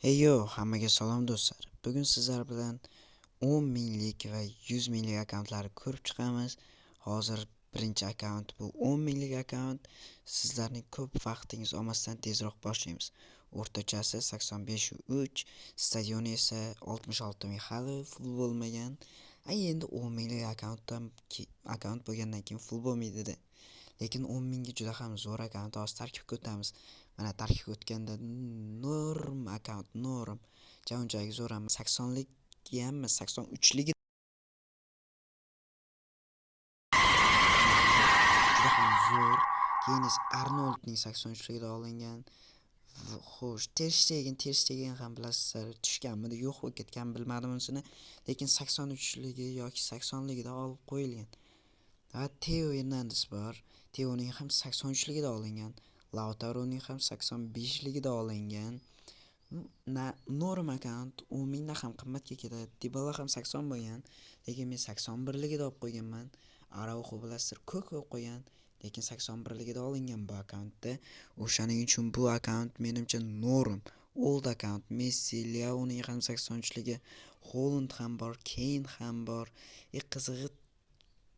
Hey yo, hammaga salom do'stlar. Bugun sizlar bilan 10 minglik va 100 minglik akkauntlarni ko'rib chiqamiz. Hozir birinchi akkaunt bu 10 minglik akkaunt. Sizlarning ko'p vaqtingiz olmasdan tezroq boshlaymiz. O'rtachasi 85.3, stadioni esa 66 ming, hali full bo'lmagan. Endi 10 minglik akkaunt bo'lgandan keyin full bo'lmaydi-da. Lekin 10 mingga juda ham zo'r akkaunt. Hozir tarkibga o'tamiz. Mana tarkibga o'tganda norm akkaunt, norm. Unchalik zo'r ham 80lik ham 83ligi juda ham zo'r. Keyin esa Arnoldning 83ligida olingan. Xo'sh, Ter Stegen ham bilasizlar, tushganmidi, yo'q bo'lib ketgan bilmadim unisini. Lekin 83ligi yoki 80ligida olib qo'yilgan. Va Teo Hernandez bor. Teoning ham 83ligida olingan. Lautaroning ham 85ligida olingan. Norm akkaunt 10 mingdan ham qimmatga ketadi. Dybala ham 80 bo'lgan, lekin men 81ligida olib qo'yganman. Araujo bilasizlar, ko'p olib qo'ygan, lekin 81ligida olingan bu akkauntda. O'shaning uchun bu akkaunt menimcha norm. Old akkaunt. Messi, Leoning ham 83ligi, Holland ham bor, Kane ham bor. Qizig'i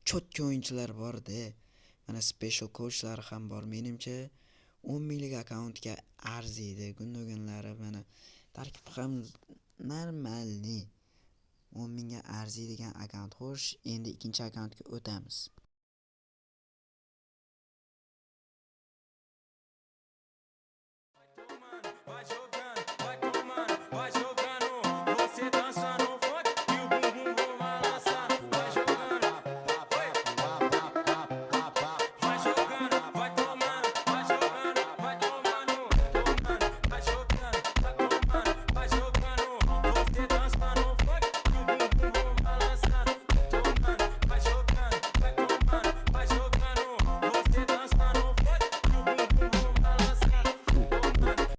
cho'tka o'yinchilar bor-da. Mana special coachlar ham bor. Menimcha 10 minglik akkauntga arziydi. Gundoganlari mana tarkib ham normalniy. 10 mingga arziydigan akkaunt. Xo'sh, endi ikkinchi akkauntga o'tamiz.